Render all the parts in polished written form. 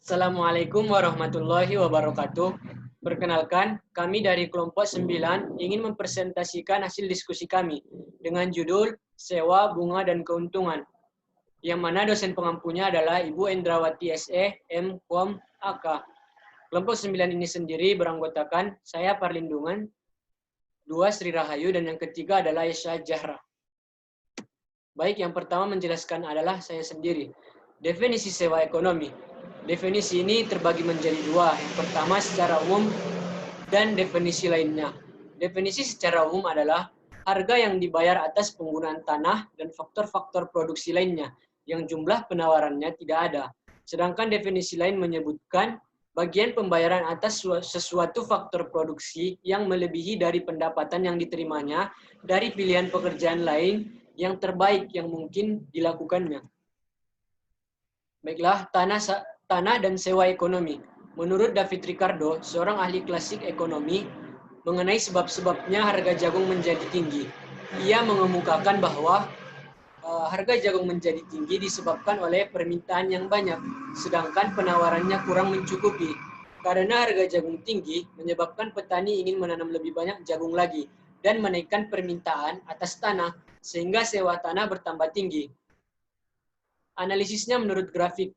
Assalamualaikum warahmatullahi wabarakatuh. Perkenalkan, kami dari kelompok 9 ingin mempresentasikan hasil diskusi kami dengan judul Sewa, Bunga, dan Keuntungan, yang mana dosen pengampunya adalah Ibu Endrawati SE, M.Com, AK. Kelompok 9 ini sendiri beranggotakan saya Parlindungan, 2 Sri Rahayu, dan yang ketiga adalah Aisyah Jahra. Baik, yang pertama menjelaskan adalah saya sendiri. Definisi sewa ekonomi. Definisi ini terbagi menjadi dua. Yang pertama secara umum dan definisi lainnya. Definisi secara umum adalah harga yang dibayar atas penggunaan tanah dan faktor-faktor produksi lainnya yang jumlah penawarannya tidak ada. Sedangkan definisi lain menyebutkan bagian pembayaran atas sesuatu faktor produksi yang melebihi dari pendapatan yang diterimanya dari pilihan pekerjaan lain yang terbaik yang mungkin dilakukannya. Baiklah, tanah dan sewa ekonomi. Menurut David Ricardo, seorang ahli klasik ekonomi, mengenai sebab-sebabnya harga jagung menjadi tinggi. Ia mengemukakan bahwa harga jagung menjadi tinggi disebabkan oleh permintaan yang banyak, sedangkan penawarannya kurang mencukupi. Karena harga jagung tinggi, menyebabkan petani ingin menanam lebih banyak jagung lagi, dan menaikkan permintaan atas tanah, sehingga sewa tanah bertambah tinggi. Analisisnya menurut grafik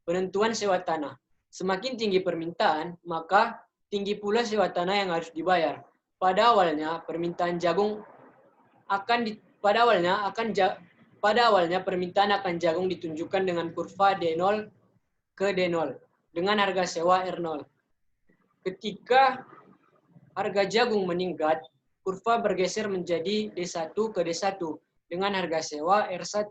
penentuan sewa tanah. Semakin tinggi permintaan, maka tinggi pula sewa tanah yang harus dibayar. Pada awalnya permintaan jagung pada awalnya permintaan akan jagung ditunjukkan dengan kurva D0 ke D0 dengan harga sewa R0. Ketika harga jagung meningkat, kurva bergeser menjadi D1 ke D1 dengan harga sewa R1.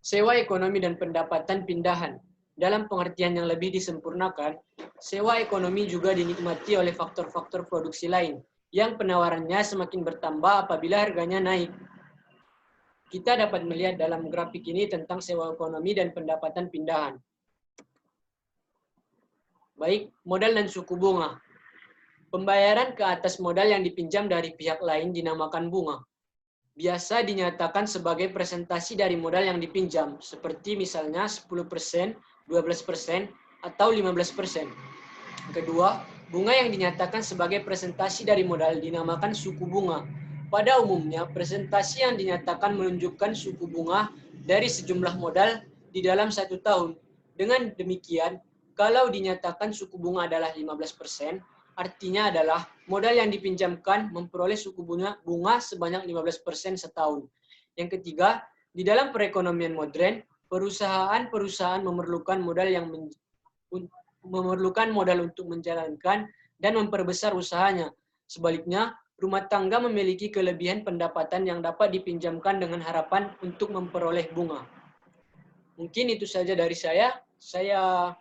Sewa ekonomi dan pendapatan pindahan. Dalam pengertian yang lebih disempurnakan, sewa ekonomi juga dinikmati oleh faktor-faktor produksi lain, yang penawarannya semakin bertambah apabila harganya naik. Kita dapat melihat dalam grafik ini tentang sewa ekonomi dan pendapatan pindahan. Baik, modal dan suku bunga. Pembayaran ke atas modal yang dipinjam dari pihak lain dinamakan bunga. Biasa dinyatakan sebagai presentasi dari modal yang dipinjam, seperti misalnya 10%, 12%, atau 15%. Kedua, bunga yang dinyatakan sebagai presentasi dari modal dinamakan suku bunga. Pada umumnya, presentasi yang dinyatakan menunjukkan suku bunga dari sejumlah modal di dalam 1 tahun. Dengan demikian, kalau dinyatakan suku bunga adalah 15%, artinya adalah modal yang dipinjamkan memperoleh suku bunga sebanyak 15% setahun. Yang ketiga, di dalam perekonomian modern, perusahaan-perusahaan memerlukan modal untuk menjalankan dan memperbesar usahanya. Sebaliknya, rumah tangga memiliki kelebihan pendapatan yang dapat dipinjamkan dengan harapan untuk memperoleh bunga. Mungkin itu saja dari saya. Saya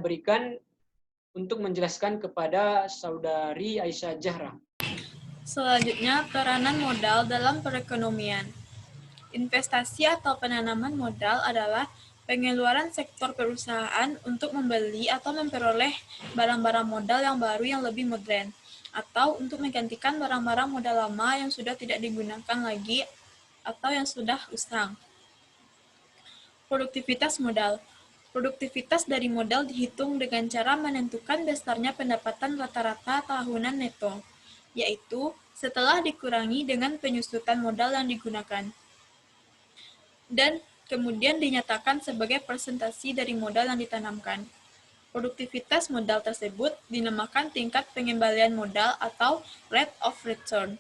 berikan untuk menjelaskan kepada Saudari Aisyah Jahra. Selanjutnya, peranan modal dalam perekonomian. Investasi atau penanaman modal adalah pengeluaran sektor perusahaan untuk membeli atau memperoleh barang-barang modal yang baru yang lebih modern, atau untuk menggantikan barang-barang modal lama yang sudah tidak digunakan lagi atau yang sudah usang. Produktivitas modal. Produktivitas dari modal dihitung dengan cara menentukan besarnya pendapatan rata-rata tahunan neto, yaitu setelah dikurangi dengan penyusutan modal yang digunakan, dan kemudian dinyatakan sebagai persentase dari modal yang ditanamkan. Produktivitas modal tersebut dinamakan tingkat pengembalian modal atau rate of return.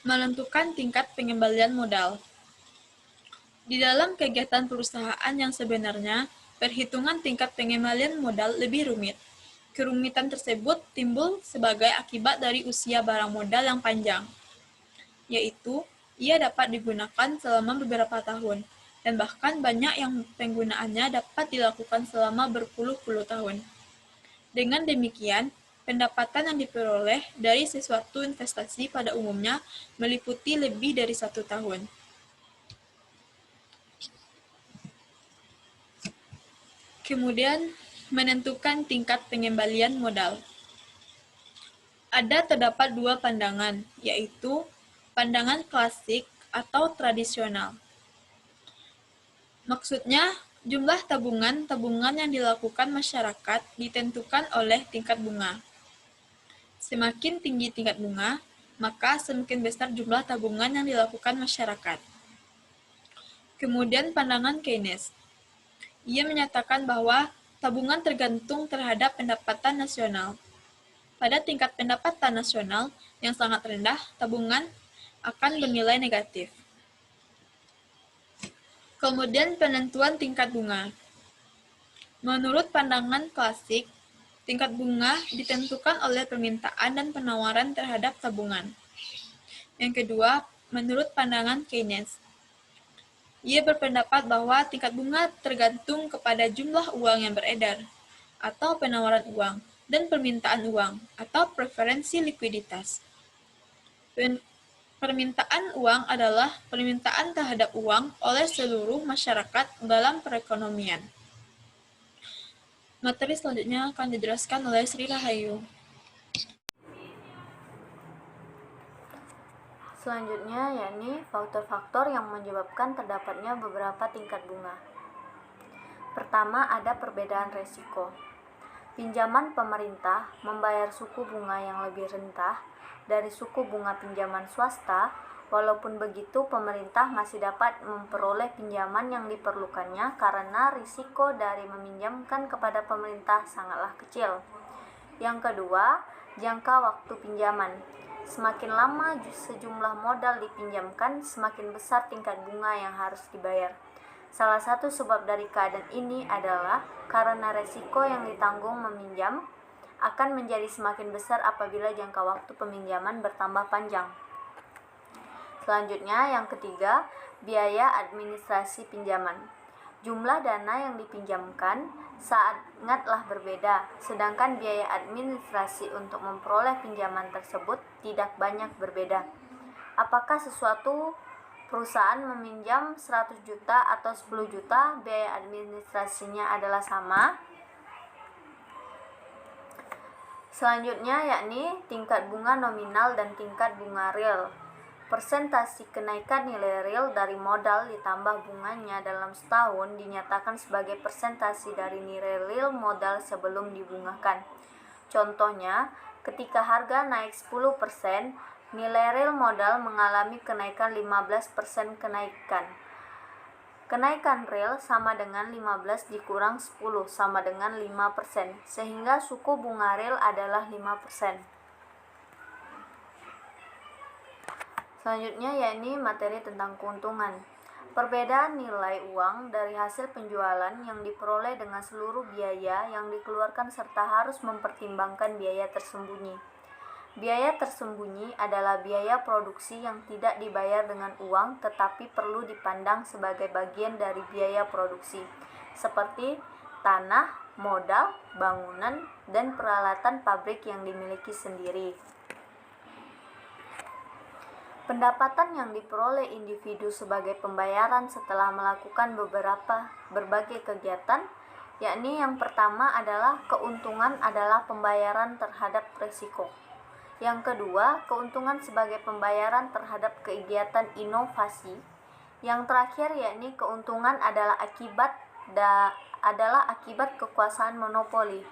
Menentukan tingkat pengembalian modal. Di dalam kegiatan perusahaan yang sebenarnya, perhitungan tingkat pengembalian modal lebih rumit. Kerumitan tersebut timbul sebagai akibat dari usia barang modal yang panjang, yaitu ia dapat digunakan selama beberapa tahun, dan bahkan banyak yang penggunaannya dapat dilakukan selama berpuluh-puluh tahun. Dengan demikian, pendapatan yang diperoleh dari sesuatu investasi pada umumnya meliputi lebih dari 1 tahun. Kemudian, menentukan tingkat pengembalian modal. Terdapat 2 pandangan, yaitu pandangan klasik atau tradisional. Maksudnya, jumlah tabungan yang dilakukan masyarakat ditentukan oleh tingkat bunga. Semakin tinggi tingkat bunga, maka semakin besar jumlah tabungan yang dilakukan masyarakat. Kemudian pandangan Keynes. Ia menyatakan bahwa tabungan tergantung terhadap pendapatan nasional. Pada tingkat pendapatan nasional yang sangat rendah, tabungan akan bernilai negatif. Kemudian penentuan tingkat bunga. Menurut pandangan klasik, tingkat bunga ditentukan oleh permintaan dan penawaran terhadap tabungan. Yang kedua, menurut pandangan Keynes, ia berpendapat bahwa tingkat bunga tergantung kepada jumlah uang yang beredar, atau penawaran uang, dan permintaan uang, atau preferensi likuiditas. Permintaan uang adalah permintaan terhadap uang oleh seluruh masyarakat dalam perekonomian. Materi selanjutnya akan dijelaskan oleh Sri Rahayu. Selanjutnya yakni faktor-faktor yang menyebabkan terdapatnya beberapa tingkat bunga. Pertama, ada perbedaan resiko. Pinjaman pemerintah membayar suku bunga yang lebih rendah dari suku bunga pinjaman swasta. Walaupun begitu, pemerintah masih dapat memperoleh pinjaman yang diperlukannya karena risiko dari meminjamkan kepada pemerintah sangatlah kecil. Yang kedua, jangka waktu pinjaman. Semakin lama sejumlah modal dipinjamkan, semakin besar tingkat bunga yang harus dibayar. Salah satu sebab dari keadaan ini adalah karena resiko yang ditanggung meminjam akan menjadi semakin besar apabila jangka waktu peminjaman bertambah panjang. Selanjutnya, yang ketiga, biaya administrasi pinjaman. Jumlah dana yang dipinjamkan sangatlah berbeda, sedangkan biaya administrasi untuk memperoleh pinjaman tersebut tidak banyak berbeda. Apakah sesuatu perusahaan meminjam 100 juta atau 10 juta, biaya administrasinya adalah sama? Selanjutnya yakni tingkat bunga nominal dan tingkat bunga real. Persentase kenaikan nilai real dari modal ditambah bunganya dalam setahun dinyatakan sebagai persentase dari nilai real modal sebelum dibungakan. Contohnya, ketika harga naik 10%, nilai real modal mengalami kenaikan 15% kenaikan. Kenaikan real sama dengan 15 dikurang 10 sama dengan 5%, sehingga suku bunga real adalah 5%. Selanjutnya yakni materi tentang keuntungan. Perbedaan nilai uang dari hasil penjualan yang diperoleh dengan seluruh biaya yang dikeluarkan serta harus mempertimbangkan biaya tersembunyi. Biaya tersembunyi adalah biaya produksi yang tidak dibayar dengan uang tetapi perlu dipandang sebagai bagian dari biaya produksi, seperti tanah, modal, bangunan, dan peralatan pabrik yang dimiliki sendiri. Pendapatan yang diperoleh individu sebagai pembayaran setelah melakukan berbagai kegiatan, yakni yang pertama adalah keuntungan adalah pembayaran terhadap risiko. Yang kedua, keuntungan sebagai pembayaran terhadap kegiatan inovasi. Yang terakhir yakni keuntungan adalah akibat kekuasaan monopoli.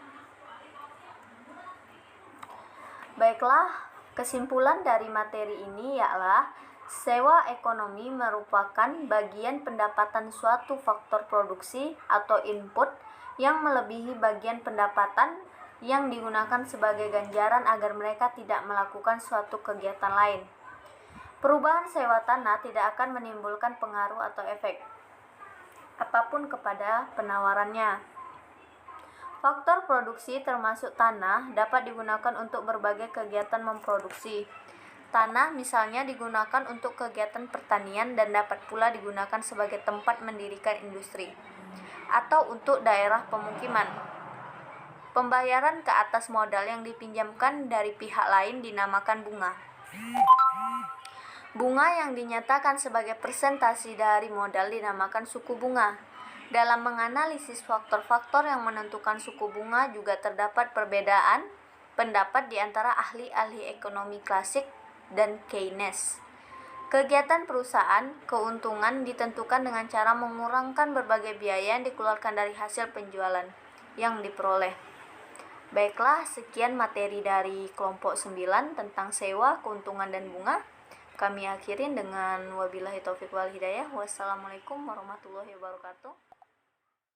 Baiklah, kesimpulan dari materi ini ialah sewa ekonomi merupakan bagian pendapatan suatu faktor produksi atau input yang melebihi bagian pendapatan yang digunakan sebagai ganjaran agar mereka tidak melakukan suatu kegiatan lain. Perubahan sewa tanah tidak akan menimbulkan pengaruh atau efek apapun kepada penawarannya. Faktor produksi termasuk tanah dapat digunakan untuk berbagai kegiatan memproduksi. Tanah misalnya digunakan untuk kegiatan pertanian dan dapat pula digunakan sebagai tempat mendirikan industri atau untuk daerah pemukiman. Pembayaran ke atas modal yang dipinjamkan dari pihak lain dinamakan bunga. Bunga yang dinyatakan sebagai persentase dari modal dinamakan suku bunga. Dalam menganalisis faktor-faktor yang menentukan suku bunga juga terdapat perbedaan pendapat di antara ahli-ahli ekonomi klasik dan Keynes. Kegiatan perusahaan, keuntungan ditentukan dengan cara mengurangkan berbagai biaya yang dikeluarkan dari hasil penjualan yang diperoleh. Baiklah, sekian materi dari kelompok 9 tentang sewa, keuntungan, dan bunga. Kami akhirin dengan wabillahi taufiq wal hidayah. Wassalamualaikum warahmatullahi wabarakatuh.